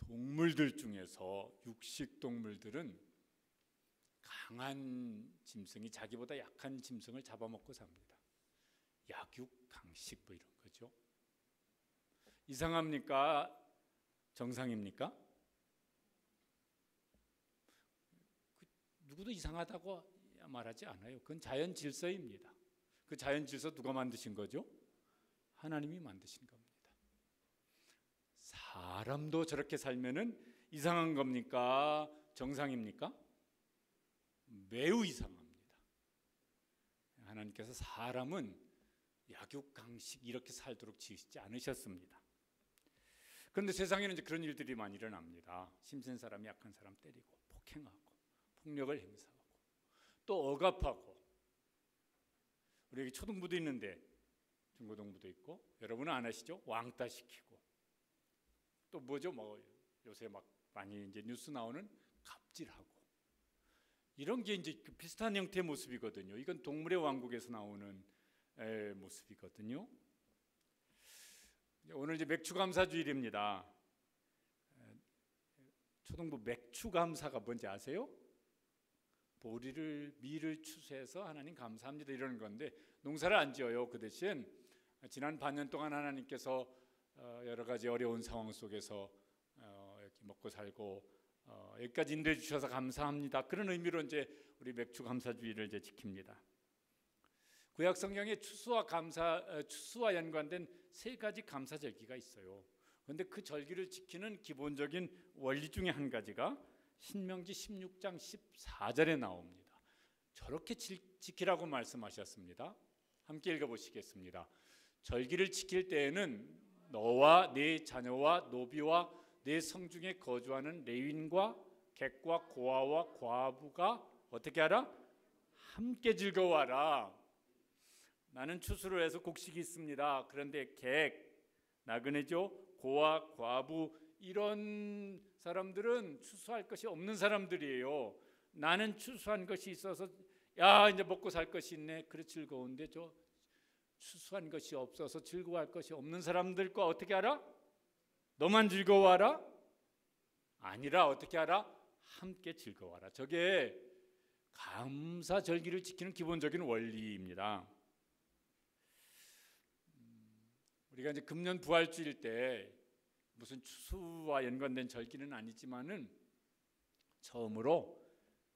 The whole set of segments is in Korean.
동물들 중에서 육식 동물들은 강한 짐승이 자기보다 약한 짐승을 잡아먹고 삽니다. 약육강식 뭐 이런 거죠. 이상합니까? 정상입니까? 누구도 이상하다고 말하지 않아요. 그건 자연 질서입니다. 그 자연 질서 누가 만드신 거죠? 하나님이 만드신 겁니다. 사람도 저렇게 살면은 이상한 겁니까? 정상입니까? 매우 이상합니다. 하나님께서 사람은 약육강식 이렇게 살도록 지으시지 않으셨습니다. 그런데 세상에는 이제 그런 일들이 많이 일어납니다. 힘센 사람이 약한 사람 때리고 폭행하고 폭력을 행사하고 또 억압하고. 우리 여기 초등부도 있는데 중고등부도 있고, 여러분은 안 하시죠? 왕따시키고 또 뭐죠? 뭐 요새 막 많이 이제 뉴스 나오는 갑질하고, 이런 게 이제 비슷한 형태의 모습이거든요. 이건 동물의 왕국에서 나오는 모습이거든요. 오늘 이제 맥추감사주일입니다. 초등부 맥추감사가 뭔지 아세요? 미를 추수해서 하나님 감사합니다 이러는 건데, 농사를 안 지어요. 그 대신 지난 반년 동안 하나님께서 여러 가지 어려운 상황 속에서 이렇게 먹고 살고 여기까지 인도해 주셔서 감사합니다. 그런 의미로 이제 우리 맥추 감사주의를 이제 지킵니다. 구약 성경에 추수와 연관된 세 가지 감사 절기가 있어요. 그런데 그 절기를 지키는 기본적인 원리 중에 한 가지가 신명기 16장 14절에 나옵니다. 저렇게 지키라고 말씀하셨습니다. 함께 읽어보시겠습니다. 절기를 지킬 때에는 너와 네 자녀와 노비와 네 성중에 거주하는 레위인과 객과 고아와 과부가 어떻게 하라? 함께 즐거워하라. 나는 추수를 해서 곡식이 있습니다. 그런데 객, 나그네죠, 고아, 과부 이런 사람들은 추수할 것이 없는 사람들이에요. 나는 추수한 것이 있어서 야 이제 먹고 살 것이 있네. 그래 즐거운데 저 추수한 것이 없어서 즐거워할 것이 없는 사람들과 어떻게 하라? 너만 즐거워하라? 아니라 어떻게 하라? 함께 즐거워하라. 저게 감사 절기를 지키는 기본적인 원리입니다. 우리가 이제 금년 부활주일 때 무슨 추수와 연관된 절기는 아니지만은 처음으로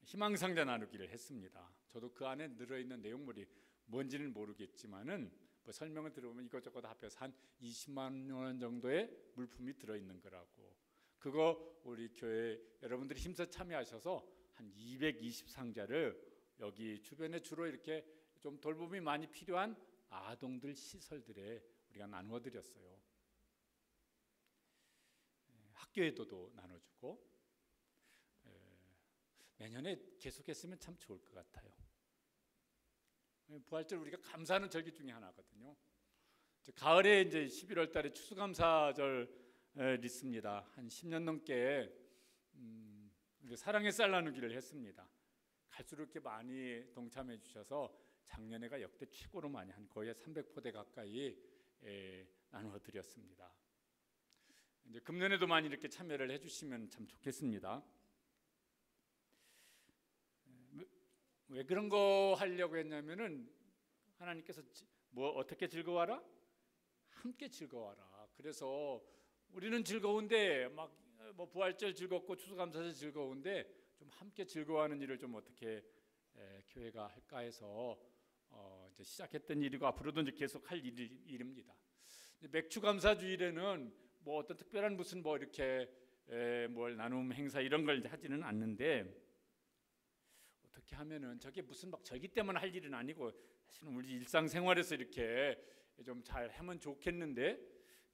희망상자 나누기를 했습니다. 저도 그 안에 들어있는 내용물이 뭔지는 모르겠지만은 뭐 설명을 들어보면 이것저것 합해서 한 20만 원 정도의 물품이 들어있는 거라고. 그거 우리 교회 여러분들이 힘써 참여하셔서 한 220상자를 여기 주변에 주로 이렇게 좀 돌봄이 많이 필요한 아동들 시설들에 우리가 나누어 드렸어요. 학교에도 나눠주고 매년에 계속했으면 참 좋을 것 같아요. 부활절 우리가 감사하는 절기 중에 하나거든요. 가을에 이제 11월 달에 추수감사절 있습니다. 한 10년 넘게 사랑의 쌀 나누기를 했습니다. 갈수록 이렇게 많이 동참해 주셔서 작년에가 역대 최고로 많이 한 거의 300포대 가까이 나누어 드렸습니다. 이제 금년에도 많이 이렇게 참여를 해주시면 참 좋겠습니다. 왜 그런 거 하려고 했냐면은 하나님께서 뭐 어떻게 즐거워하라? 함께 즐거워하라. 그래서 우리는 즐거운데 막 뭐 부활절 즐겁고 추수감사절 즐거운데 좀 함께 즐거워하는 일을 좀 어떻게 교회가 할까 해서 이제 시작했던 일이고 앞으로도 이제 계속 할 일입니다. 맥추감사주일에는 뭐 어떤 특별한 무슨 뭐 이렇게 뭘 나눔 행사 이런 걸 하지는 않는데, 어떻게 하면은 저게 무슨 막 절기 때문에 할 일은 아니고 사실은 우리 일상생활에서 이렇게 좀 잘 하면 좋겠는데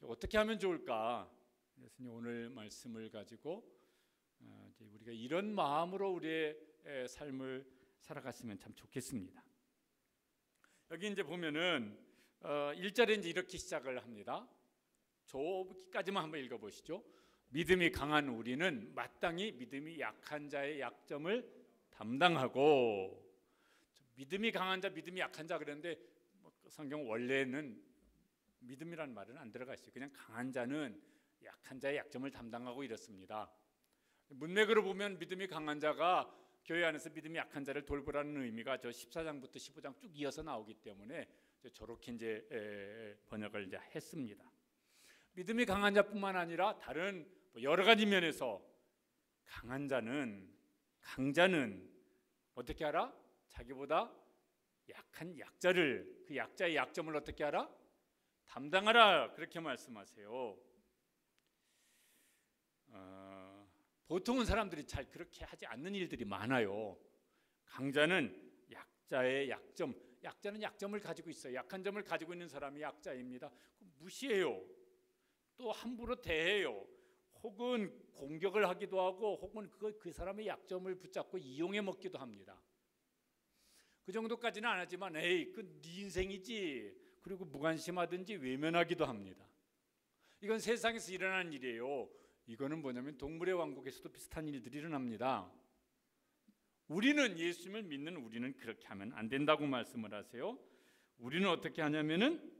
어떻게 하면 좋을까? 그래서 오늘 말씀을 가지고 이제 우리가 이런 마음으로 우리의 삶을 살아갔으면 참 좋겠습니다. 여기 이제 보면은 1절에 이제 이렇게 시작을 합니다. 저기까지만 한번 읽어보시죠. 믿음이 강한 우리는 마땅히 믿음이 약한 자의 약점을 담당하고. 믿음이 강한 자, 믿음이 약한 자 그랬는데 성경 원래는 믿음이라는 말은 안 들어가 있어요. 그냥 강한 자는 약한 자의 약점을 담당하고 이렇습니다. 문맥으로 보면 믿음이 강한 자가 교회 안에서 믿음이 약한 자를 돌보라는 의미가 저 14장부터 15장 쭉 이어서 나오기 때문에 저렇게 이제 번역을 이제 했습니다. 믿음이 강한 자뿐만 아니라 다른 여러 가지 면에서 강한 자는, 강자는 어떻게 알아? 자기보다 약한 약자를, 그 약자의 약점을 어떻게 알아? 담당하라, 그렇게 말씀하세요. 보통은 사람들이 잘 그렇게 하지 않는 일들이 많아요. 강자는 약자의 약점, 약자는 약점을 가지고 있어요. 약한 점을 가지고 있는 사람이 약자입니다. 무시해요. 또 함부로 대해요. 혹은 공격을 하기도 하고, 혹은 그 사람의 약점을 붙잡고 이용해 먹기도 합니다. 그 정도까지는 안 하지만 에이, 그 네 인생이지, 그리고 무관심하든지 외면하기도 합니다. 이건 세상에서 일어나는 일이에요. 이거는 뭐냐면 동물의 왕국에서도 비슷한 일들이 일어납니다. 우리는, 예수님을 믿는 우리는 그렇게 하면 안 된다고 말씀을 하세요. 우리는 어떻게 하냐면은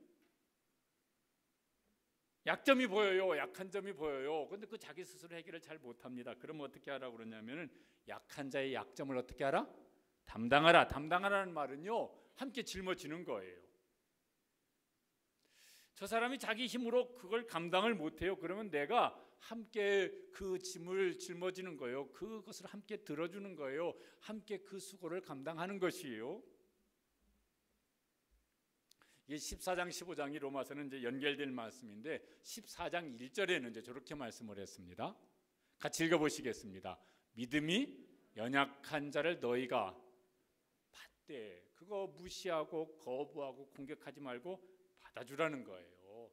약점이 보여요. 약한 점이 보여요. 근데 그 자기 스스로 해결을 잘 못합니다. 그러면 어떻게 하라고 그러냐면은 약한 자의 약점을 어떻게 하라? 담당하라. 담당하라는 말은요, 함께 짊어지는 거예요. 저 사람이 자기 힘으로 그걸 감당을 못해요. 그러면 내가 함께 그 짐을 짊어지는 거예요. 그것을 함께 들어주는 거예요. 함께 그 수고를 감당하는 것이에요. 이게 14장 15장이 로마서는 이제 연결된 말씀인데 14장 1절에는 이제 저렇게 말씀을 했습니다. 같이 읽어보시겠습니다. 믿음이 연약한 자를 너희가 받되, 그거 무시하고 거부하고 공격하지 말고 받아주라는 거예요.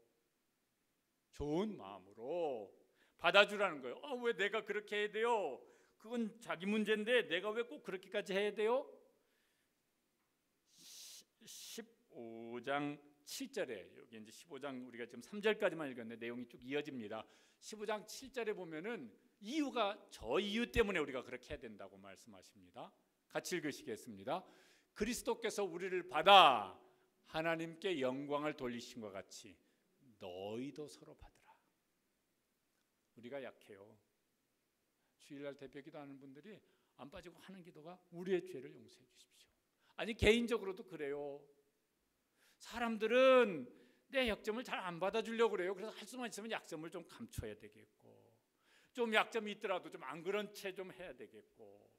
좋은 마음으로 받아주라는 거예요. 왜 내가 그렇게 해야 돼요? 그건 자기 문제인데 내가 왜 꼭 그렇게까지 해야 돼요? 15장 7절에, 여기 이제 15장 우리가 지금 3절까지만 읽었는데 내용이 쭉 이어집니다. 15장 7절에 보면은 이유가 저 이유 때문에 우리가 그렇게 해야 된다고 말씀하십니다. 같이 읽으시겠습니다. 그리스도께서 우리를 받아 하나님께 영광을 돌리신 것 같이 너희도 서로 받으라. 우리가 약해요. 주일날 대표기도 하는 분들이 안 빠지고 하는 기도가 우리의 죄를 용서해 주십시오. 아니, 개인적으로도 그래요. 사람들은 내 약점을 잘 안 받아주려고 그래요. 그래서 할 수만 있으면 약점을 좀 감춰야 되겠고, 좀 약점이 있더라도 좀 안 그런 채 좀 해야 되겠고,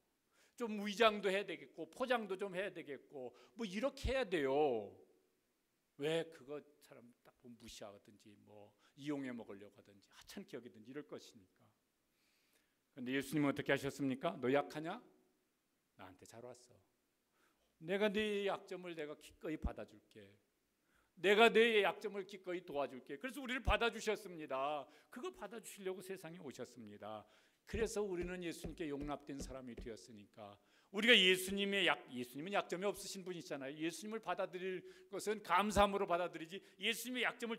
좀 위장도 해야 되겠고, 포장도 좀 해야 되겠고, 뭐 이렇게 해야 돼요. 왜 그거 사람 딱 보면 무시하든지 뭐 이용해 먹으려고 하든지 하찮게 여기든지 이럴 것이니까. 그런데 예수님은 어떻게 하셨습니까? 너 약하냐? 나한테 잘 왔어. 내가 네 약점을 내가 기꺼이 받아줄게. 내가 내 약점을 기꺼이 도와줄게. 그래서 우리를 받아주셨습니다. 그거 받아주시려고 세상에 오셨습니다. 그래서 우리는 예수님께 용납된 사람이 되었으니까, 우리가 예수님은 약점이 없으신 분이잖아요. 예수님을 받아들일 것은 감사함으로 받아들이지, 예수님의 약점을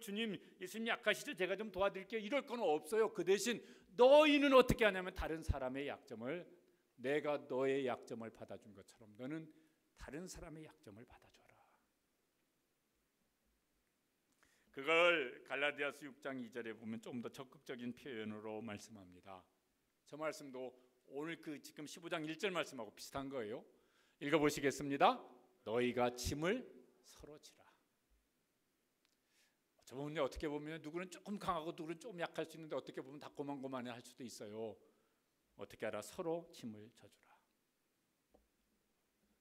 예수님 약하시죠, 제가 좀 도와드릴게요, 이럴 건 없어요. 그 대신 너희는 어떻게 하냐면 다른 사람의 약점을, 내가 너의 약점을 받아준 것처럼 너는 다른 사람의 약점을 받아줘라. 그걸 갈라디아서 6장 2절에 보면 좀 더 적극적인 표현으로 말씀합니다. 저 말씀도 오늘 그 지금 15장 1절 말씀하고 비슷한 거예요. 읽어보시겠습니다. 너희가 짐을 서로 지라. 저번에 어떻게 보면 누구는 조금 강하고 누구는 좀 약할 수 있는데, 어떻게 보면 다 고만고만해 할 수도 있어요. 어떻게 알아? 서로 짐을 져주라.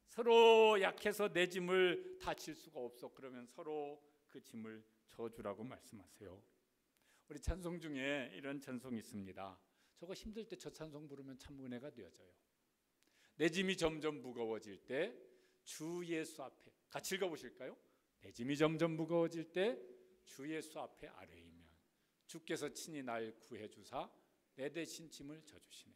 서로 약해서 내 짐을 다 질 수가 없어. 그러면 서로 그 짐을 져주라고 말씀하세요. 우리 찬송 중에 이런 찬송이 있습니다. 저거 힘들 때 저 찬송 부르면 참 은혜가 되어져요. 내 짐이 점점 무거워질 때 주 예수 앞에, 같이 읽어보실까요? 내 짐이 점점 무거워질 때 주 예수 앞에 아뢰이면 주께서 친히 날 구해주사 내 대신 짐을 져주시네.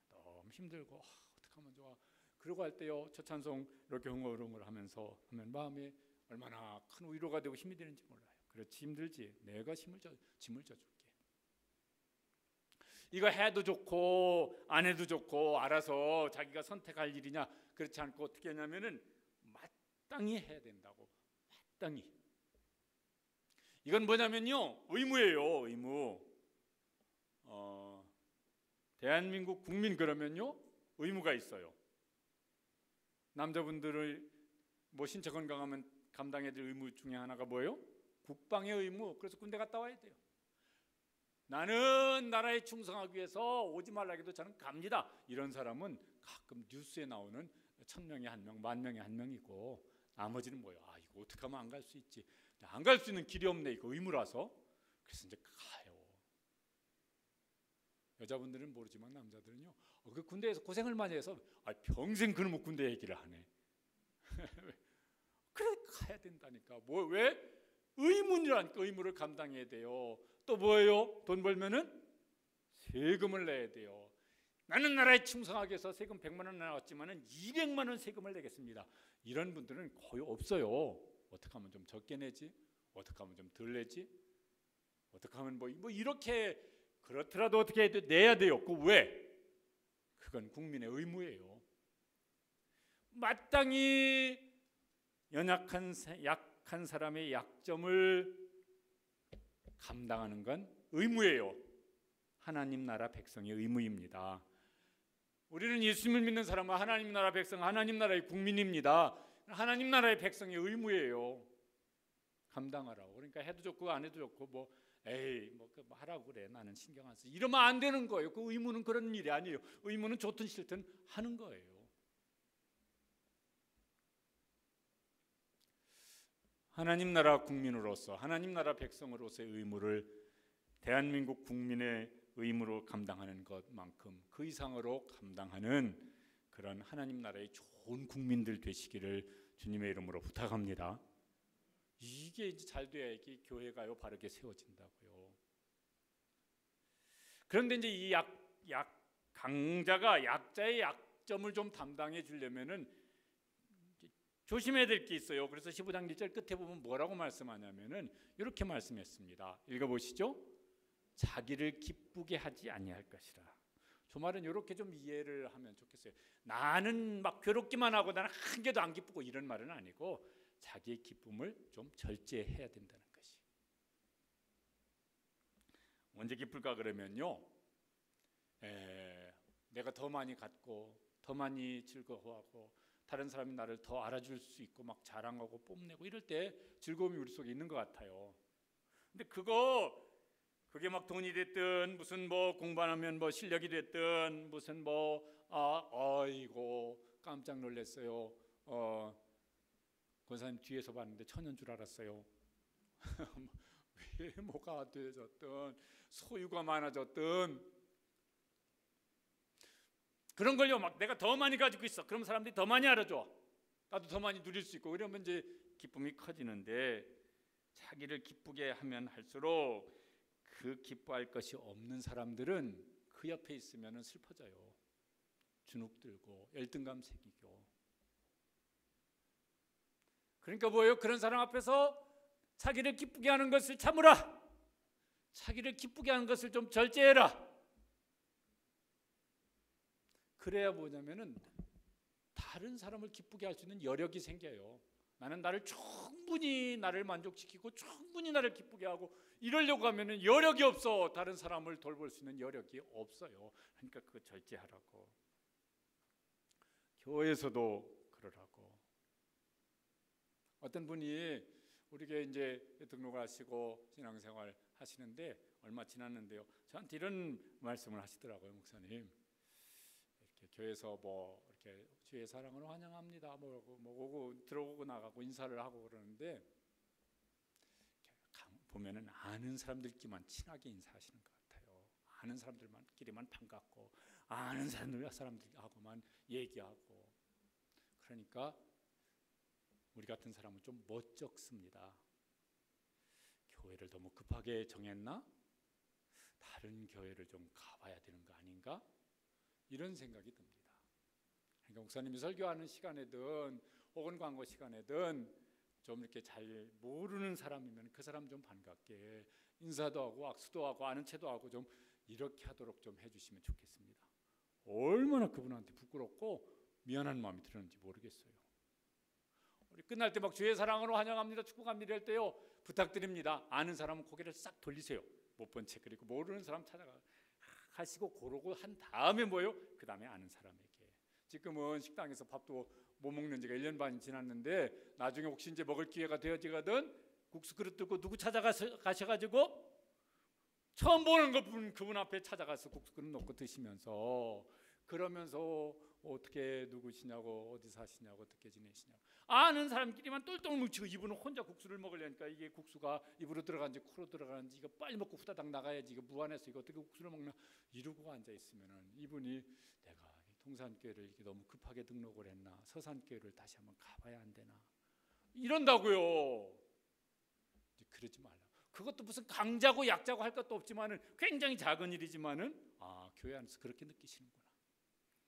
너무 힘들고 어떻게 하면 좋아. 그러고 할 때요, 저 찬송 이렇게 흥얼흥얼 하면서 하면 마음에 얼마나 큰 위로가 되고 힘이 되는지 몰라요. 그렇지, 힘들지. 내가 짐을 져줄게. 이거 해도 좋고 안 해도 좋고 알아서 자기가 선택할 일이냐, 그렇지 않고 어떻게 하냐면은 마땅히 해야 된다고. 마땅히. 이건 뭐냐면요, 의무예요. 의무. 대한민국 국민 그러면요 의무가 있어요. 남자분들을 뭐 신체 건강하면 감당해야 될 의무 중에 하나가 뭐예요? 국방의 의무. 그래서 군대 갔다 와야 돼요. 나는 나라에 충성하기 위해서 오지 말라 해도 저는 갑니다. 이런 사람은 가끔 뉴스에 나오는 1000명에 1명, 10,000명에 1명이고 나머지는 뭐예요? 아 이거 어떻게 하면 안 갈 수 있지? 안 갈 수 있는 길이 없네. 이거 의무라서. 그래서 이제 가요. 여자분들은 모르지만 남자들은요. 그 군대에서 고생을 많이 해서 평생 그놈의 군대 얘기를 하네. 그래 가야 된다니까. 뭐 왜? 의무니라니까. 의무를 감당해야 돼요. 또 뭐예요? 돈 벌면은 세금을 내야 돼요. 나는 나라에 충성하기 위해서 세금 100만 원 나왔지만은 200만 원 세금을 내겠습니다. 이런 분들은 거의 없어요. 어떻게 하면 좀 적게 내지? 어떻게 하면 좀 덜 내지? 어떻게 하면 뭐 이렇게 그렇더라도 어떻게 해도 내야 돼요. 그 왜? 그건 국민의 의무예요. 마땅히 약한 사람의 약점을 감당하는 건 의무예요. 하나님 나라 백성의 의무입니다. 우리는 예수님을 믿는 사람은 하나님 나라 백성, 하나님 나라의 국민입니다. 하나님 나라의 백성의 의무예요. 감당하라고. 그러니까 해도 좋고 안 해도 좋고 뭐 하라고 그래. 나는 신경 안 써. 이러면 안 되는 거예요. 그 의무는 그런 일이 아니에요. 의무는 좋든 싫든 하는 거예요. 하나님 나라 국민으로서, 하나님 나라 백성으로서의 의무를 대한민국 국민의 의무로 감당하는 것만큼 그 이상으로 감당하는 그런 하나님 나라의 좋은 국민들 되시기를 주님의 이름으로 부탁합니다. 이게 이제 잘 돼야 이게 교회가요 바르게 세워진다고요. 그런데 이제 이 강자가 약자의 약점을 좀 담당해 주려면은 조심해야 될 게 있어요. 그래서 15장 1절 끝에 보면 뭐라고 말씀하냐면은 이렇게 말씀했습니다. 읽어보시죠. 자기를 기쁘게 하지 아니할 것이라. 저 말은 이렇게 좀 이해를 하면 좋겠어요. 나는 막 괴롭기만 하고 나는 한 개도 안 기쁘고 이런 말은 아니고 자기의 기쁨을 좀 절제해야 된다는 것이. 언제 기쁠까 그러면요. 내가 더 많이 갖고 더 많이 즐거워하고 다른 사람이 나를 더 알아줄 수 있고 막 자랑하고 뽐내고 이럴 때 즐거움이 우리 속에 있는 것 같아요. 근데 그게 막 돈이 됐든 무슨 뭐 공부하면 뭐 실력이 됐든 무슨 아이고 깜짝 놀랐어요. 권사님 뒤에서 봤는데 천연 줄 알았어요. 외모가 되졌든 소유가 많아졌든 그런 걸요 막 내가 더 많이 가지고 있어. 그럼 사람들이 더 많이 알아줘. 나도 더 많이 누릴 수 있고 이러면 이제 기쁨이 커지는데 자기를 기쁘게 하면 할수록 그 기뻐할 것이 없는 사람들은 그 옆에 있으면 슬퍼져요. 주눅 들고 열등감 생기고. 그러니까 뭐예요? 그런 사람 앞에서 자기를 기쁘게 하는 것을 참으라. 자기를 기쁘게 하는 것을 좀 절제해라. 그래야 뭐냐면은 다른 사람을 기쁘게 할 수 있는 여력이 생겨요. 나는 충분히 나를 만족시키고 충분히 나를 기쁘게 하고 이러려고 하면은 여력이 없어. 다른 사람을 돌볼 수 있는 여력이 없어요. 그러니까 그거 절제하라고. 교회에서도 그러라고. 어떤 분이 우리가 이제 등록하시고 신앙생활 하시는데 얼마 지났는데요. 저한테 이런 말씀을 하시더라고요, 목사님. 교회에서 뭐 이렇게 주의 사랑으로 환영합니다. 뭐 오고 들어오고 나가고 인사를 하고 그러는데 보면은 아는 사람들끼리만 친하게 인사하시는 것 같아요. 아는 사람들끼리만 반갑고 아는 사람들하고만 얘기하고 그러니까 우리 같은 사람은 좀 멋쩍습니다. 교회를 너무 급하게 정했나? 다른 교회를 좀 가봐야 되는 거 아닌가? 이런 생각이 듭니다. 그러니까 목사님이 설교하는 시간에든 혹은 광고 시간에든 좀 이렇게 잘 모르는 사람이면 그 사람 좀 반갑게 인사도 하고 악수도 하고 아는 체도 하고 좀 이렇게 하도록 좀 해주시면 좋겠습니다. 얼마나 그분한테 부끄럽고 미안한 마음이 들었는지 모르겠어요. 우리 끝날 때 막 주의 사랑으로 환영합니다, 축복합니다 할 때요 부탁드립니다. 아는 사람은 고개를 싹 돌리세요. 못 본 채. 그리고 모르는 사람 찾아가 하시고 고르고 한 다음에 뭐요? 그 다음에 아는 사람에게. 지금은 식당에서 밥도 못 먹는 지가 1년 반이 지났는데 나중에 혹시 이제 먹을 기회가 되어지거든 국수 그릇 들고 누구 찾아가셔가지고 처음 보는 그분 앞에 찾아가서 국수 그릇 놓고 드시면서 그러면서 어떻게 누구시냐고 어디 사시냐고 어떻게 지내시냐고 아는 사람끼리만 똘똘 뭉치고 이분은 혼자 국수를 먹으려니까 이게 국수가 입으로 들어간지 코로 들어가는지 이거 빨리 먹고 후다닥 나가야지 이거 무안해서 이거 어떻게 국수를 먹나 이러고 앉아 있으면은 이분이 내가 동산교회를 이렇게 너무 급하게 등록을 했나 서산교회를 다시 한번 가봐야 안 되나 이런다고요. 그러지 말라. 그것도 무슨 강자고 약자고 할 것도 없지만은 굉장히 작은 일이지만은 교회 안에서 그렇게 느끼시는구나.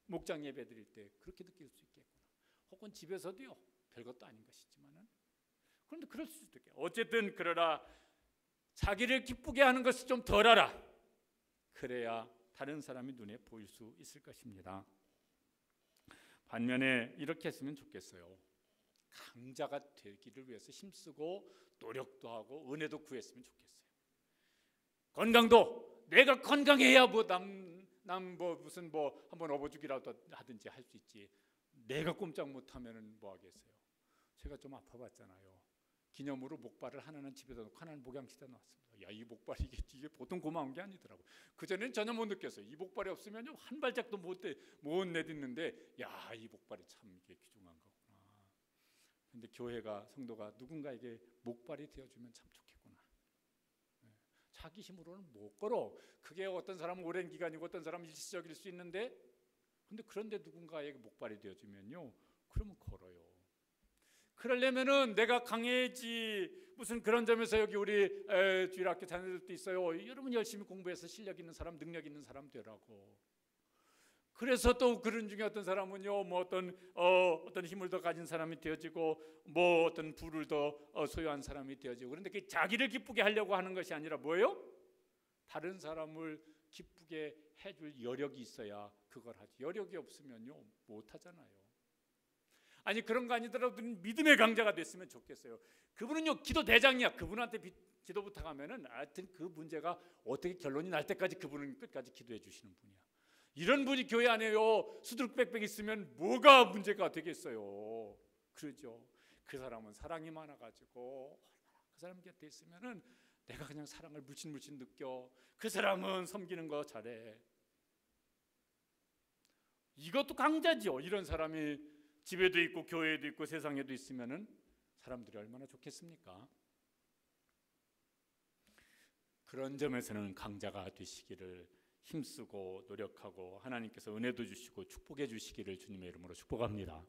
목장 예배 드릴 때 그렇게 느낄 수 있겠구나. 혹은 집에서도요. 별것도 아닌 것이지만은 그런데 그럴 수도 있겠. 어쨌든 그러라 자기를 기쁘게 하는 것을 좀 덜하라. 그래야 다른 사람이 눈에 보일 수 있을 것입니다. 반면에 이렇게 했으면 좋겠어요. 강자가 되기를 위해서 힘쓰고 노력도 하고 은혜도 구했으면 좋겠어요. 건강도 내가 건강해야 무슨 한번 업어주기라도 하든지 할 수 있지. 내가 꼼짝 못하면은 뭐 하겠어요. 제가 좀 아파봤잖아요. 기념으로 목발을 하나는 집에다 놓고 하나는 목양치다 놨습니다. 야, 이 목발이 이게 보통 고마운 게 아니더라고요. 그전에는 전혀 못 느꼈어요. 이 목발이 없으면요 한 발짝도 못 내딛는데 야, 이 목발이 참 이게 귀중한 거구나. 근데 교회가 성도가 누군가에게 목발이 되어주면 참 좋겠구나. 자기 힘으로는 못 걸어. 그게 어떤 사람은 오랜 기간이고 어떤 사람은 일시적일 수 있는데 그런데 누군가에게 목발이 되어주면요 그러면 걸어요. 그러려면은 내가 강해지 무슨 그런 점에서 여기 우리 주일학교 자녀들도 있어요. 여러분 열심히 공부해서 실력 있는 사람 능력 있는 사람 되라고. 그래서 또 그런 중에 어떤 사람은요 뭐 어떤 힘을 더 가진 사람이 되어지고 뭐 어떤 부를 더 소유한 사람이 되어지고 그런데 그게 자기를 기쁘게 하려고 하는 것이 아니라 뭐예요? 다른 사람을 기쁘게 해줄 여력이 있어야 그걸 하지. 여력이 없으면요 못 하잖아요. 아니 그런 거 아니더라도 믿음의 강자가 됐으면 좋겠어요. 그분은요 기도 대장이야. 그분한테 기도 부탁하면은 하여튼 그 문제가 어떻게 결론이 날 때까지 그분은 끝까지 기도해 주시는 분이야. 이런 분이 교회 안에요 수두룩빽빽 있으면 뭐가 문제가 되겠어요. 그러죠. 그 사람은 사랑이 많아가지고 그 사람 곁에 있으면은 내가 그냥 사랑을 물씬 느껴. 그 사람은 섬기는 거 잘해. 이것도 강자죠. 이런 사람이 집에도 있고 교회에도 있고 세상에도 있으면은 사람들이 얼마나 좋겠습니까? 그런 점에서는 강자가 되시기를 힘쓰고 노력하고 하나님께서 은혜도 주시고 축복해 주시기를 주님의 이름으로 축복합니다.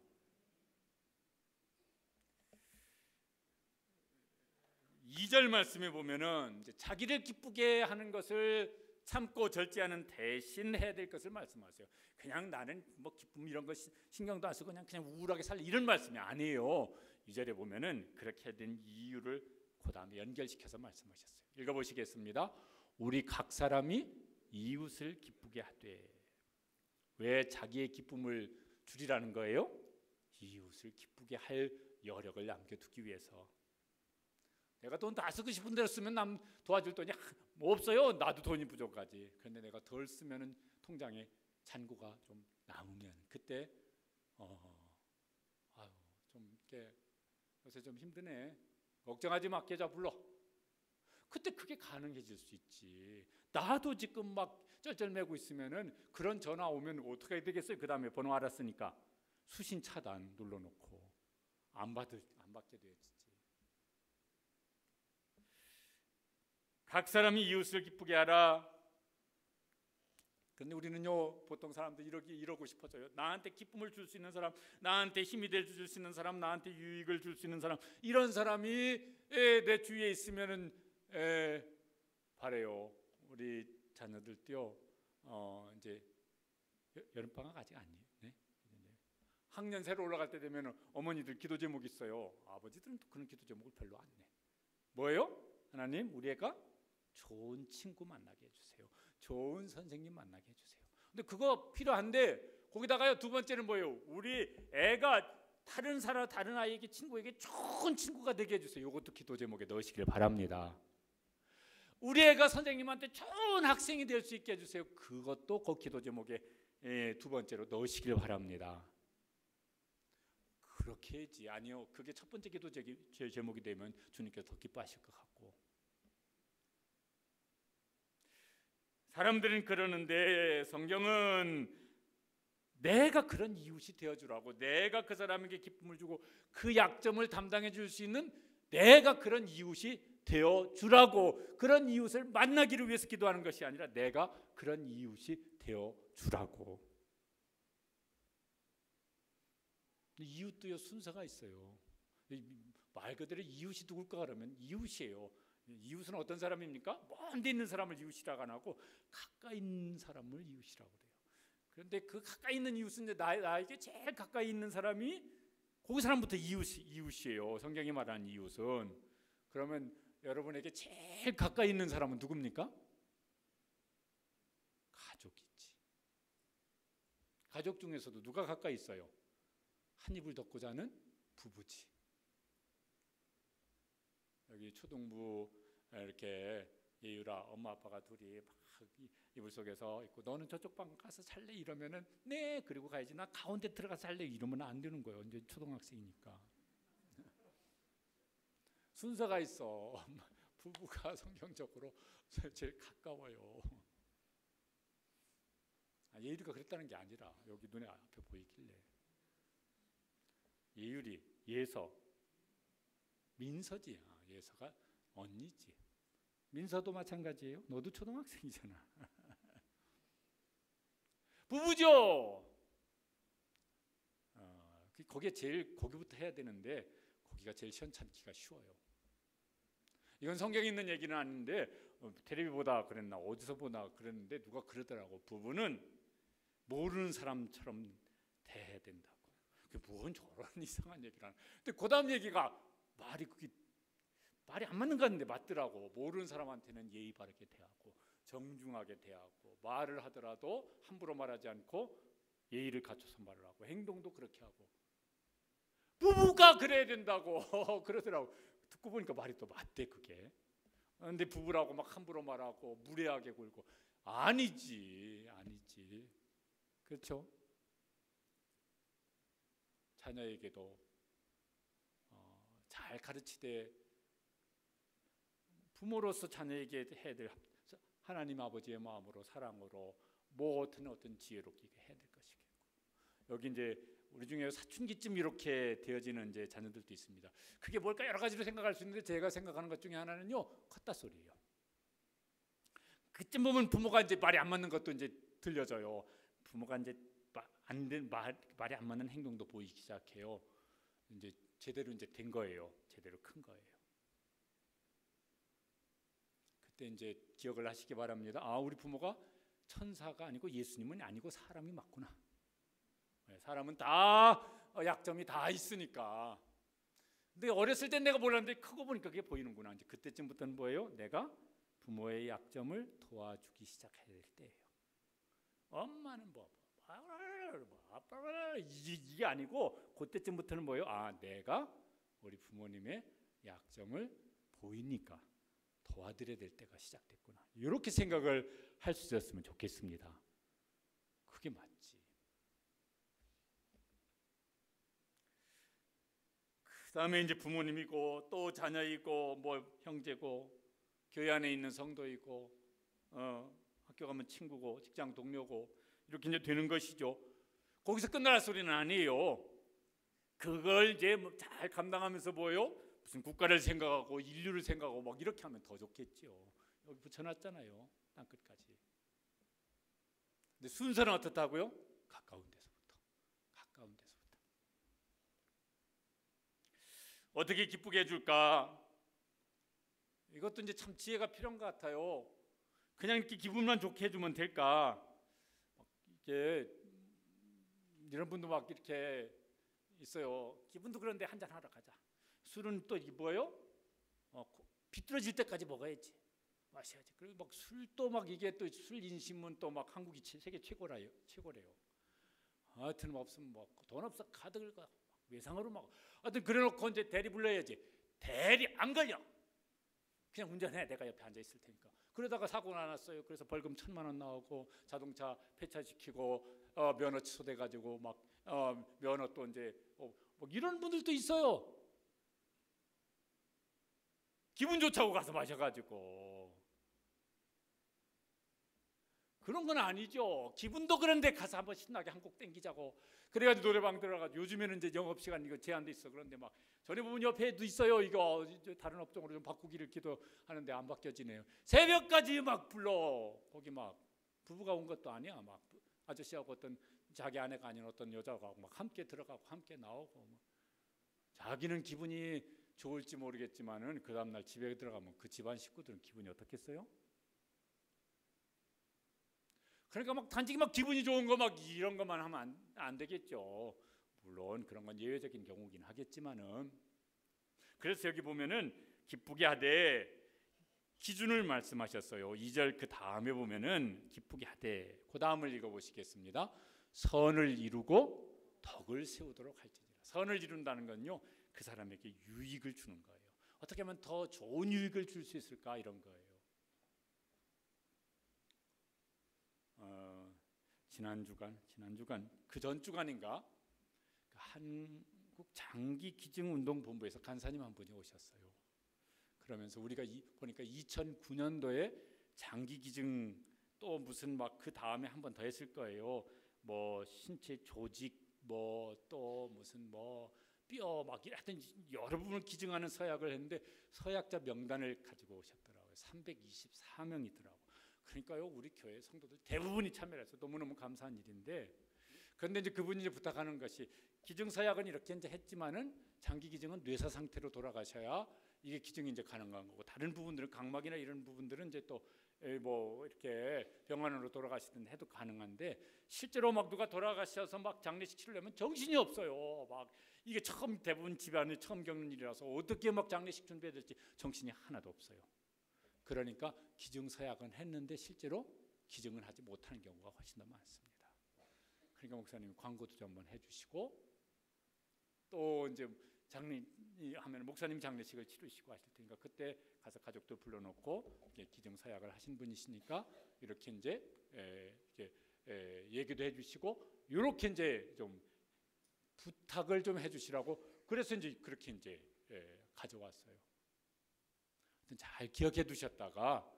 2절 말씀에 보면은 이제 자기를 기쁘게 하는 것을 참고 절제하는 대신 해야 될 것을 말씀하세요. 그냥 나는 뭐 기쁨 이런 거 신경도 안 쓰고 그냥 우울하게 살래 이런 말씀이 아니에요. 2절에 보면은 그렇게 된 이유를 그 다음에 연결시켜서 말씀하셨어요. 읽어보시겠습니다. 우리 각 사람이 이웃을 기쁘게 하되. 왜 자기의 기쁨을 줄이라는 거예요? 이웃을 기쁘게 할 여력을 남겨두기 위해서. 내가 돈 다 쓰고 싶은 대로 쓰면 남 도와줄 돈이 뭐 없어요. 나도 돈이 부족하지. 그런데 내가 덜 쓰면은 통장에 잔고가 좀 남으면 그때 좀 이렇게 요새 좀 힘드네. 걱정하지 마. 계좌 불러. 그때 그게 가능해질 수 있지. 나도 지금 막 쩔쩔매고 있으면은 그런 전화 오면 어떻게 되겠어요? 그 다음에 번호 알았으니까 수신 차단 눌러놓고 안 받게 되지. 각 사람이 이웃을 기쁘게 하라. 그런데 우리는요 보통 사람들 이러고 싶어져요. 나한테 기쁨을 줄 수 있는 사람, 나한테 힘이 줄 수 있는 사람, 나한테 유익을 줄 수 있는 사람, 이런 사람이 내 주위에 있으면은 바래요. 우리 자녀들도요 이제 여름방학 아직 아니에요. 네? 학년 새로 올라갈 때 되면 어머니들 기도 제목이 있어요. 아버지들은 또 그런 기도 제목을 별로 안 내. 뭐예요? 하나님 우리 애가 좋은 친구 만나게 해주세요. 좋은 선생님 만나게 해주세요. 근데 그거 필요한데 거기다가요 두 번째는 뭐예요? 우리 애가 다른 아이에게 친구에게 좋은 친구가 되게 해주세요. 이것도 기도 제목에 넣으시길 바랍니다. 우리 애가 선생님한테 좋은 학생이 될 수 있게 해주세요. 그것도 그 기도 제목에 두 번째로 넣으시길 바랍니다. 그렇게 해야지. 아니요, 그게 첫 번째 기도 제목이 되면 주님께서 더 기뻐하실 것 같고. 사람들은 그러는데 성경은 내가 그런 이웃이 되어주라고, 내가 그 사람에게 기쁨을 주고 그 약점을 담당해 줄 수 있는 내가 그런 이웃이 되어주라고, 그런 이웃을 만나기를 위해서 기도하는 것이 아니라 내가 그런 이웃이 되어주라고. 이웃도요, 순서가 있어요. 말 그대로 이웃이 누굴까 그러면 이웃이에요. 이웃은 어떤 사람입니까? 먼 데 있는 사람을 이웃이라고 안 하고 가까이 있는 사람을 이웃이라고 그래요. 그런데 그 가까이 있는 이웃은 나에게 제일 가까이 있는 사람이 그 사람부터 이웃이에요. 성경이 말하는 이웃은. 그러면 여러분에게 제일 가까이 있는 사람은 누굽니까? 가족이지. 가족 중에서도 누가 가까이 있어요? 한 이불 덮고 자는 부부지. 여기 초등부 이렇게 예유라 엄마 아빠가 둘이 막 이불 속에서 있고, 너는 저쪽 방 가서 살래? 이러면은 네, 그리고 가야지. 나 가운데 들어가서 살래? 이러면 안 되는 거예요. 이제 초등학생이니까. 순서가 있어. 부부가 성경적으로 제일 가까워요. 예유리가 그랬다는 게 아니라 여기 눈에 앞에 보이길래. 예유리, 예서, 민서지. 예서가 언니지. 민서도 마찬가지예요. 너도 초등학생이잖아. 부부죠. 거기에 제일 거기부터 해야 되는데 거기가 제일 시원찮기가 쉬워요. 이건 성경에 있는 얘기는 아닌데 텔레비 보다 그랬나 어디서 보나 그랬는데 누가 그러더라고. 부부는 모르는 사람처럼 대해야 된다고. 그게 뭔 저런 이상한 얘기를 하나. 근데 그 다음 얘기가 말이 안 맞는 것 같은데 맞더라고. 모르는 사람한테는 예의 바르게 대하고 정중하게 대하고, 말을 하더라도 함부로 말하지 않고 예의를 갖춰서 말을 하고, 행동도 그렇게 하고. 부부가 그래야 된다고 그러더라고. 듣고 보니까 말이 또 맞대 그게. 근데 부부라고 막 함부로 말하고 무례하게 굴고, 아니지. 그렇죠? 자녀에게도 잘 가르치되 부모로서 자녀에게 해야 될 하나님 아버지의 마음으로, 사랑으로, 어떤 지혜롭게 해야 될 것이겠고. 여기 이제 우리 중에 사춘기쯤 이렇게 되어지는 이제 자녀들도 있습니다. 그게 뭘까 여러 가지로 생각할 수 있는데 제가 생각하는 것 중에 하나는요, 컸다 소리예요. 그쯤 보면 부모가 이제 말이 안 맞는 것도 이제 들려져요. 부모가 이제 말이 안 맞는 행동도 보이기 시작해요. 이제 제대로 이제 된 거예요. 제대로 큰 거예요. 그때 이제 기억을 하시기 바랍니다. 우리 부모가 천사가 아니고 예수님은 아니고 사람이 맞구나. 사람은 다 약점이 다 있으니까. 근데 어렸을 땐 내가 몰랐는데 크고 보니까 그게 보이는구나. 이제 그때쯤부터는 뭐예요? 내가 부모의 약점을 도와주기 시작해야 될 때예요. 엄마는 아빠 이게 아니고 그때쯤부터는 뭐예요? 내가 우리 부모님의 약점을 보이니까 도와드려야 될 때가 시작됐구나. 이렇게 생각을 할 수 있었으면 좋겠습니다. 그게 맞지. 그 다음에 이제 부모님이고 또 자녀이고 형제고 교회 안에 있는 성도이고 학교 가면 친구고 직장 동료고 이렇게 이제 되는 것이죠. 거기서 끝날 소리는 아니에요. 그걸 이제 잘 감당하면서 무슨 국가를 생각하고 인류를 생각하고 막 이렇게 하면 더 좋겠죠. 여기 붙여놨잖아요. 땅끝까지. 근데 순서는 어떻다고요? 가까운 데서부터. 어떻게 기쁘게 해줄까? 이것도 이제 참 지혜가 필요한 것 같아요. 그냥 이렇게 기분만 좋게 해주면 될까? 이게 이런 분도 막 이렇게 있어요. 기분도 그런데 한잔 하러 가자. 술은 또 뭐예요? 비뚤어질 때까지 먹어야지. 마셔야지. 그리고 막 술도 막 이게 또 술 인심은 또 막 한국이 세계 최고래요. 하여튼 없으면 돈 없어 카드 긁어 외상으로 막. 하여튼 그래놓고 이제 대리 불러야지. 대리 안 걸려. 그냥 운전해. 내가 옆에 앉아 있을 테니까. 그러다가 사고가 났어요. 그래서 벌금 1,000만 원 나오고 자동차 폐차시키고 면허 취소돼가지고 막 면허 또 이제 뭐 이런 분들도 있어요. 기분 좋자고 가서 마셔가지고. 그런 건 아니죠. 기분도 그런데 가서 한번 신나게 한 곡 땡기자고. 그래가지고 노래방 들어가서 요즘에는 이제 영업시간 이거 제한돼 있어. 그런데 막 전에 보면 옆에도 있어요. 이거 다른 업종으로 좀 바꾸기를 기도하는데 안 바뀌어지네요. 새벽까지 막 불러. 거기 막 부부가 온 것도 아니야. 막 아저씨하고 어떤 자기 아내가 아닌 어떤 여자가 막 함께 들어가고 함께 나오고 막. 자기는 기분이 좋을지 모르겠지만은 그 다음날 집에 들어가면 그 집안 식구들은 기분이 어떻겠어요? 그러니까 막 단지 막 기분이 좋은 거 막 이런 것만 하면 안 되겠죠. 물론 그런 건 예외적인 경우긴 하겠지만은. 그래서 여기 보면은 기쁘게 하되 기준을 말씀하셨어요. 2절 그 다음에 보면은 기쁘게 하되 그 다음을 읽어보시겠습니다. 선을 이루고 덕을 세우도록 할지니라. 선을 이룬다는 건요, 그 사람에게 유익을 주는 거예요. 어떻게 하면 더 좋은 유익을 줄 수 있을까, 이런 거예요. 지난 주간 그 전 주간인가 한국 장기기증운동본부에서 간사님 한 분이 오셨어요. 그러면서 우리가 보니까 2009년도에 장기기증 또 무슨 막 그 다음에 한 번 더 했을 거예요. 뭐 신체 조직 뭐 또 무슨 뭐 뼈 막 하여튼 여러 부분을 기증하는 서약을 했는데 서약자 명단을 가지고 오셨더라고요. 324명이더라고요. 그러니까요, 우리 교회 성도들 대부분이 참여를 해서 너무너무 감사한 일인데, 그런데 이제 그분이 이제 부탁하는 것이 기증 서약은 이렇게 이제 했지만은 장기 기증은 뇌사 상태로 돌아가셔야 이게 기증이 이제 가능한 거고, 다른 부분들은 각막이나 이런 부분들은 이제 또 뭐 이렇게 병원으로 돌아가시든 해도 가능한데, 실제로 막 누가 돌아가셔서 막 장례식 치르려면 정신이 없어요. 막 이게 처음 대부분 집안에 처음 겪는 일이라서 어떻게 막 장례식 준비해야 될지 정신이 하나도 없어요. 그러니까 기증 서약은 했는데 실제로 기증을 하지 못하는 경우가 훨씬 더 많습니다. 그러니까 목사님이 광고도 좀 한번 해주시고, 또 이제 하면 목사님 장례식을 치르시고 하실 테니까 그때 가서 가족들 불러놓고 기증 서약을 하신 분이시니까 이렇게 이제 얘기도 해주시고 이렇게 이제 좀 부탁을 좀 해주시라고, 그래서 이제 그렇게 이제 가져왔어요. 잘 기억해 두셨다가,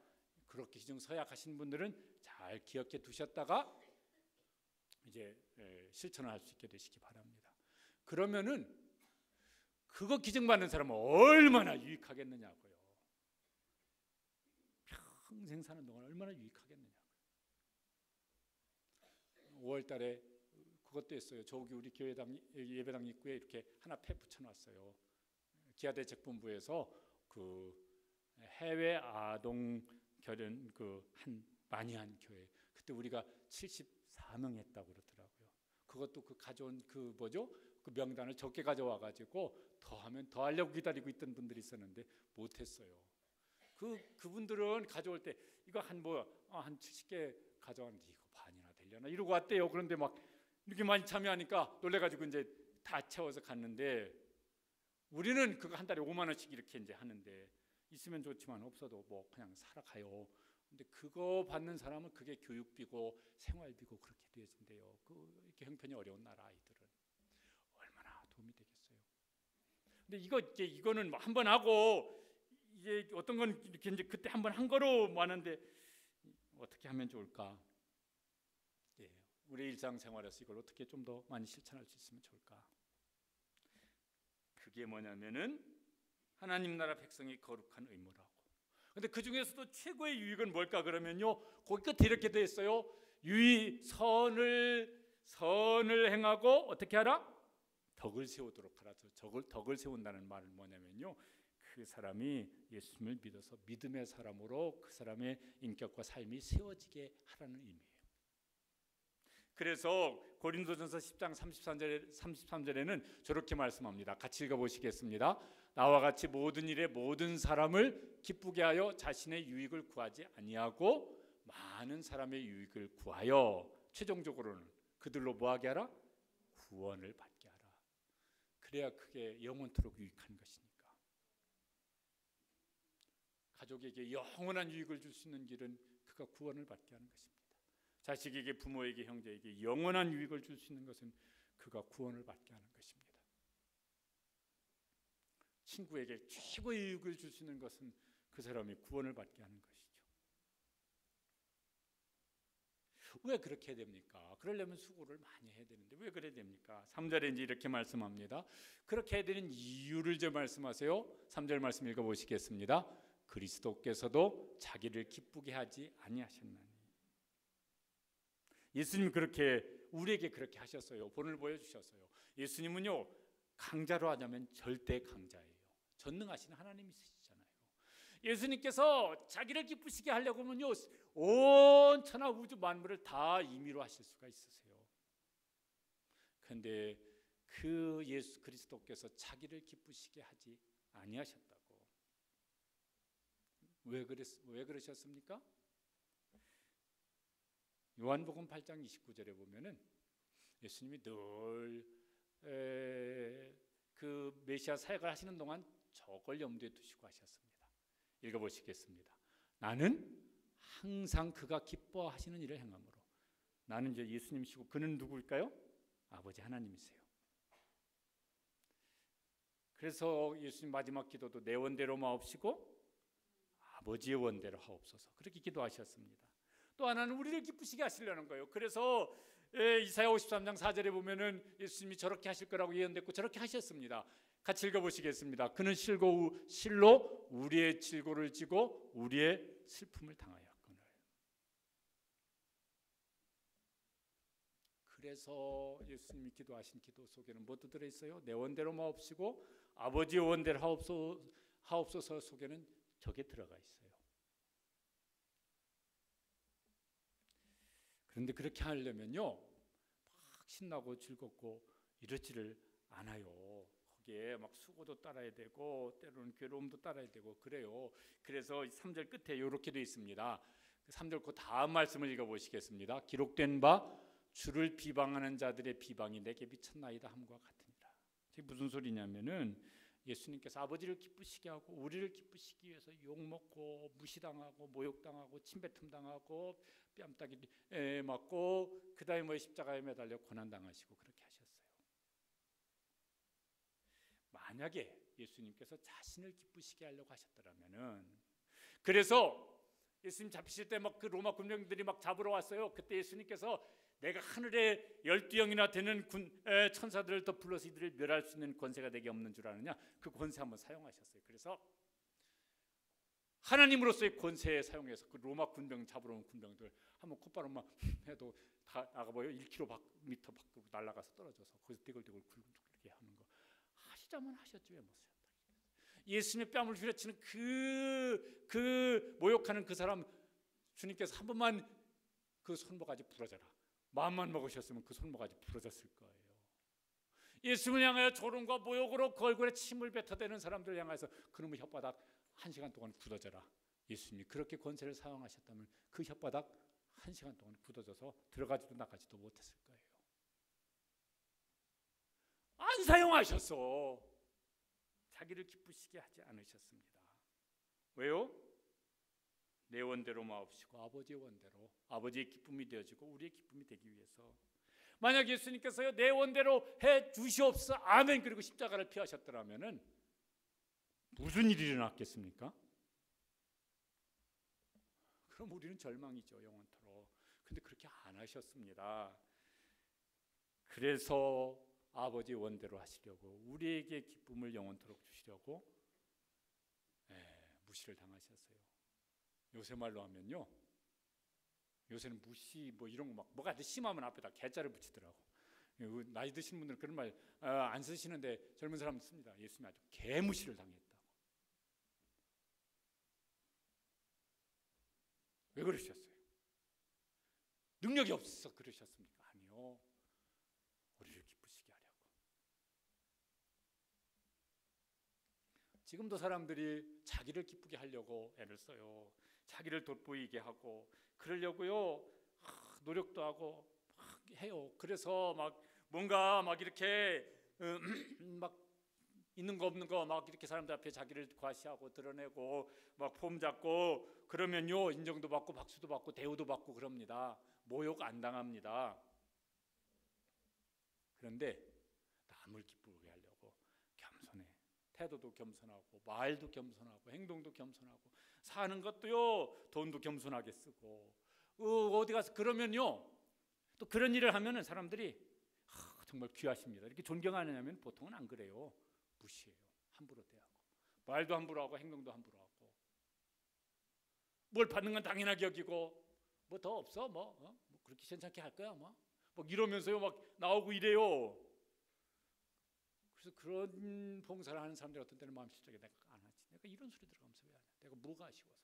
그렇게 기증 서약하신 분들은 잘 기억해 두셨다가 이제 실천을 할 수 있게 되시기 바랍니다. 그러면은 그거 기증받는 사람은 얼마나 유익하겠느냐고요. 평생 사는 동안 얼마나 유익하겠느냐고요. 5월 달에 그것도 했어요. 저기 우리 교회당 예배당 입구에 이렇게 하나 폐 붙여놨어요. 기아대책본부에서 그 해외 아동 결혼 많이 한 교회, 그때 우리가 74명 했다고 그러더라고요. 그것도 그 가져온 그 명단을 적게 가져와 가지고 더 하면 더 하려고 기다리고 있던 분들이 있었는데 못 했어요. 그분들은 가져올 때 이거 한 70개 가져왔는데 이거 반이나 되려나 이러고 왔대요. 그런데 막 이렇게 많이 참여하니까 놀래 가지고 이제 다 채워서 갔는데, 우리는 그거 한 달에 5만 원씩 이렇게 이제 하는데, 있으면 좋지만 없어도 뭐 그냥 살아가요. 근데 그거 받는 사람은 그게 교육비고 생활비고 그렇게 되어진대요. 이렇게 형편이 어려운 나라 아이들은 얼마나 도움이 되겠어요. 근데 이거는 한 번 하고 이제 어떤 건 이렇게 이제 그때 한 번 한 거로 하는데 어떻게 하면 좋을까? 우리 일상생활에서 이걸 어떻게 좀 더 많이 실천할 수 있으면 좋을까? 그게 뭐냐면은 하나님 나라 백성이 거룩한 의무라고. 근데 그 중에서도 최고의 유익은 뭘까 그러면요, 거기 끝에 이렇게 돼 있어요. 선을 행하고 어떻게 하라? 덕을 세우도록 하라. 덕을 세운다는 말은 뭐냐면요, 그 사람이 예수님을 믿어서 믿음의 사람으로 그 사람의 인격과 삶이 세워지게 하라는 의미예요. 그래서 고린도전서 10장 33절에는 저렇게 말씀합니다. 같이 읽어보시겠습니다. 나와 같이 모든 일에 모든 사람을 기쁘게 하여 자신의 유익을 구하지 아니하고 많은 사람의 유익을 구하여 최종적으로는 그들로 뭐하게 하라? 구원을 받게 하라. 그래야 그게 영원토록 유익한 것이니까. 가족에게 영원한 유익을 줄 수 있는 길은 그가 구원을 받게 하는 것입니다. 자식에게, 부모에게, 형제에게 영원한 유익을 줄 수 있는 것은 그가 구원을 받게 하는 것입니다. 친구에게 최고의 유익을 줄 수 있는 것은 그 사람이 구원을 받게 하는 것이죠. 왜 그렇게 해야 됩니까? 그러려면 수고를 많이 해야 되는데 왜 그래야 됩니까? 3절에 이제 이렇게 말씀합니다. 그렇게 해야 되는 이유를 이제 말씀하세요. 3절 말씀 읽어보시겠습니다. 그리스도께서도 자기를 기쁘게 하지 아니하셨나니. 예수님 그렇게 우리에게 그렇게 하셨어요. 본을 보여주셨어요. 예수님은요, 강자로 하자면 절대 강자예요. 전능하신 하나님이시잖아요. 예수님께서 자기를 기쁘시게 하려고 하면요, 온 천하 우주 만물을 다 임의로 하실 수가 있으세요. 그런데 그 예수 그리스도께서 자기를 기쁘시게 하지 아니하셨다고. 왜 그러셨습니까? 요한복음 8장 29절에 보면은 예수님이 늘 그 메시아 사역을 하시는 동안 저걸 염두에 두시고 하셨습니다. 읽어보시겠습니다. 나는 항상 그가 기뻐하시는 일을 행함으로. 나는 이제 예수님이시고 그는 누구일까요? 아버지 하나님이세요. 그래서 예수님 마지막 기도도 내 원대로 마옵시고 아버지의 원대로 하옵소서, 그렇게 기도하셨습니다. 또 하나는 우리를 기쁘시게 하시려는 거예요. 그래서 이사야 53장 4절에 보면은 예수님이 저렇게 하실 거라고 예언됐고 저렇게 하셨습니다. 같이 읽어보시겠습니다. 그는 실로 우리의 질고를 지고 우리의 슬픔을 당하였거늘. 그래서 예수님이 기도하신 기도 속에는 뭐도 들어있어요? 내 원대로 마옵시고 아버지의 원대로 하옵소서 속에는 저게 들어가 있어요. 그런데 그렇게 하려면요, 막 신나고 즐겁고 이렇지를 않아요. 거기에 막 수고도 따라야 되고 때로는 괴로움도 따라야 되고 그래요. 그래서 3절 끝에 이렇게 되어 있습니다. 3절 그 다음 말씀을 읽어보시겠습니다. 기록된 바 주를 비방하는 자들의 비방이 내게 미쳤나이다 함과 같으니라. 이게 무슨 소리냐면은 예수님께서 아버지를 기쁘시게 하고 우리를 기쁘시기 위해서 욕먹고 무시당하고 모욕당하고 침뱉음 당하고 뺨따기 맞고 그 다음에 십자가에 매달려 고난당하시고 그렇게 하셨어요. 만약에 예수님께서 자신을 기쁘시게 하려고 하셨더라면은, 그래서 예수님 잡히실 때 막 그 로마 군병들이 막 잡으러 왔어요. 그때 예수님께서 내가 하늘에 12영이나 되는 천사들을 더 불러서 이들을 멸할 수 있는 권세가 내게 없는 줄 아느냐, 그 권세 한번 사용하셨어요. 그래서 하나님으로서의 권세에 사용해서 그 로마 군병 잡으러 온 군병들 한번 콧바람만 해도 다 나가봐요. 1km 밖으로 날아가서 떨어져서 거기서 떼굴떼굴 굴게 하는 거 하시자면 하셨지 왜 못하셨다. 예수님의 뺨을 휘려치는 그 모욕하는 그 사람 주님께서 한 번만 그 손모가지 부러져라, 마음만 먹으셨으면 그 손모가지 부러졌을 거예요. 예수님을 향하여 조롱과 모욕으로 그 얼굴에 침을 뱉어대는 사람들을 향해서 그놈의 혓바닥 1시간 동안 굳어져라. 예수님이 그렇게 권세를 사용하셨다면 그 혓바닥 1시간 동안 굳어져서 들어가지도 나가지도 못했을 거예요. 안 사용하셨어. 자기를 기쁘시게 하지 않으셨습니다. 왜요? 내 원대로 마옵시고 아버지의 원대로, 아버지의 기쁨이 되어지고 우리의 기쁨이 되기 위해서. 만약 예수님께서요 내 원대로 해 주시옵소서 아멘 그리고 십자가를 피하셨더라면은 무슨 일이 일어났겠습니까? 그럼 우리는 절망이죠, 영원토록. 근데 그렇게 안 하셨습니다. 그래서 아버지의 원대로 하시려고, 우리에게 기쁨을 영원토록 주시려고 무시를 당하셨어요. 요새 말로 하면요, 요새는 무시 뭐 이런 거 막 뭐가 심하면 앞에다 개자를 붙이더라고. 나이 드신 분들은 그런 말 안 쓰시는데 젊은 사람은 씁니다. 예수님이 아주 개무시를 당했다고. 왜 그러셨어요? 능력이 없어서 그러셨습니까? 아니요. 우리를 기쁘시게 하려고. 지금도 사람들이 자기를 기쁘게 하려고 애를 써요. 자기를 돋보이게 하고 그러려고요. 노력도 하고 막 해요. 그래서 막 뭔가 막 이렇게 막 있는 거 없는 거 막 이렇게 사람들 앞에 자기를 과시하고 드러내고 막 폼 잡고 그러면요 인정도 받고 박수도 받고 대우도 받고 그럽니다. 모욕 안 당합니다. 그런데 남을 기쁘게 하려고 겸손해. 태도도 겸손하고 말도 겸손하고 행동도 겸손하고 사는 것도요 돈도 겸손하게 쓰고 어디 가서 그러면요 또 그런 일을 하면은 사람들이 정말 귀하십니다. 이렇게 존경하느냐면 보통은 안 그래요. 무시해요. 함부로 대하고 말도 함부로 하고 행동도 함부로 하고 뭘 받는 건 당연하게 여기고 뭐 더 없어 뭐 그렇게 괜찮게 할 거야 막 이러면서요 막 나오고 이래요. 그래서 그런 봉사를 하는 사람들 어떤 때는 마음 실적에 내가 안 하지. 내가 이런 소리 들어가면서 왜 안 해? 내가 뭐가 아쉬워서.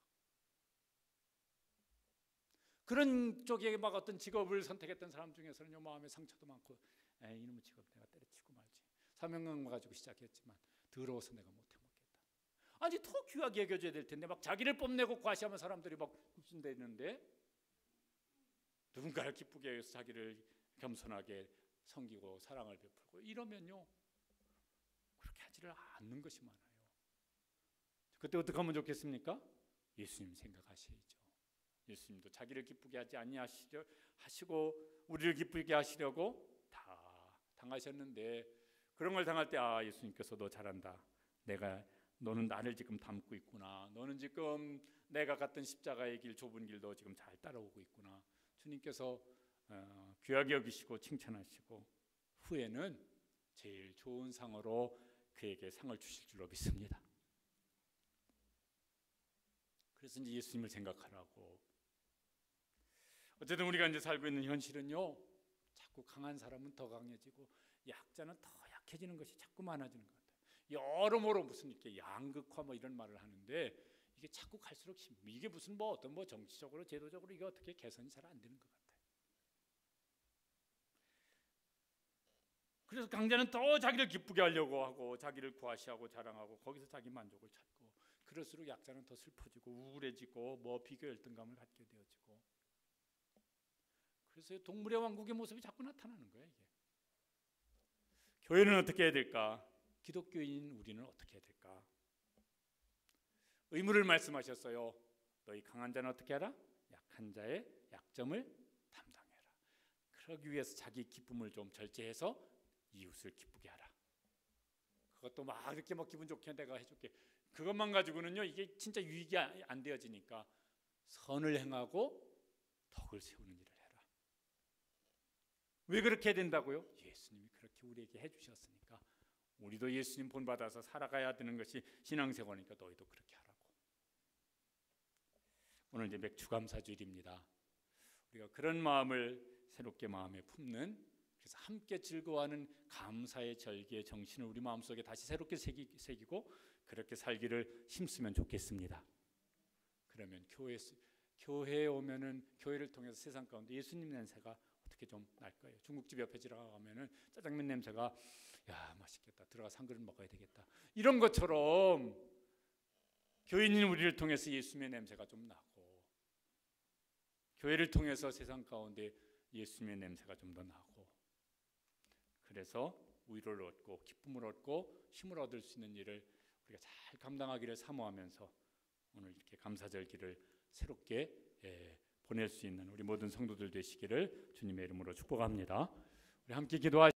그런 쪽에 막 어떤 직업을 선택했던 사람 중에서는요 마음에 상처도 많고 이놈의 직업 내가 때려치고 말지. 사명감 가지고 시작했지만 더러워서 내가 못해 먹겠다. 아니 더 귀하게 여겨줘야 될 텐데 막 자기를 뽐내고 과시하면 사람들이 막 흡순되는데 누군가를 기쁘게 해서 자기를 겸손하게 섬기고 사랑을 베풀고 이러면요 그렇게 하지를 않는 것이 많아요. 그때 어떻게 하면 좋겠습니까? 예수님 생각하셔야죠. 예수님도 자기를 기쁘게 하지 아니하시고 우리를 기쁘게 하시려고 다 당하셨는데 그런 걸 당할 때 예수님께서 너 잘한다. 너는 나를 지금 닮고 있구나. 너는 지금 내가 갔던 십자가의 길 좁은 길 너 지금 잘 따라오고 있구나. 주님께서 귀하게 여기시고 칭찬하시고 후에는 제일 좋은 상으로 그에게 상을 주실 줄로 믿습니다. 그래서 이제 예수님을 생각하라고. 어쨌든 우리가 이제 살고 있는 현실은요 자꾸 강한 사람은 더 강해지고 약자는 더 약해지는 것이 자꾸 많아지는 것 같아요. 여러모로 무슨 이렇게 양극화 뭐 이런 말을 하는데 이게 자꾸 갈수록 이게 무슨 어떤 정치적으로 제도적으로 이게 어떻게 개선이 잘 안 되는 것 같아요. 그래서 강자는 더 자기를 기쁘게 하려고 하고 자기를 과시하고 자랑하고 거기서 자기 만족을 찾고 그럴수록 약자는 더 슬퍼지고 우울해지고 비교 열등감을 갖게 되어지고 그래서 동물의 왕국의 모습이 자꾸 나타나는 거예요. 이게. 교회는 어떻게 해야 될까? 기독교인 우리는 어떻게 해야 될까? 의무를 말씀하셨어요. 너희 강한 자는 어떻게 하라? 약한 자의 약점을 담당해라. 그러기 위해서 자기 기쁨을 좀 절제해서 이웃을 기쁘게 하라. 그것도 막 이렇게 기분 좋게 내가 해줄게. 그것만 가지고는요 이게 진짜 유익이 안 되어지니까 선을 행하고 덕을 세우는 일을 해라. 왜 그렇게 해야 된다고요? 예수님이 그렇게 우리에게 해주셨으니까 우리도 예수님 본받아서 살아가야 되는 것이 신앙생활이니까 너희도 그렇게 하라고. 오늘 이제 맥주감사주일입니다. 우리가 그런 마음을 새롭게 마음에 품는 그래서 함께 즐거워하는 감사의 절기의 정신을 우리 마음속에 다시 새롭게 새기고 그렇게 살기를 힘쓰면 좋겠습니다. 그러면 교회에 오면은 교회를 통해서 세상 가운데 예수님 냄새가 어떻게 좀 날 거예요. 중국집 옆에 들어가면은 짜장면 냄새가 야 맛있겠다. 들어가서 한 그릇 먹어야 되겠다. 이런 것처럼 교인인 우리를 통해서 예수님의 냄새가 좀 나고 교회를 통해서 세상 가운데 예수님의 냄새가 좀 더 나고 그래서 위로를 얻고 기쁨을 얻고 힘을 얻을 수 있는 일을 우리가 잘 감당하기를 사모하면서 오늘 이렇게 감사절기를 새롭게 보낼 수 있는 우리 모든 성도들 되시기를 주님의 이름으로 축복합니다. 우리 함께 기도하시죠.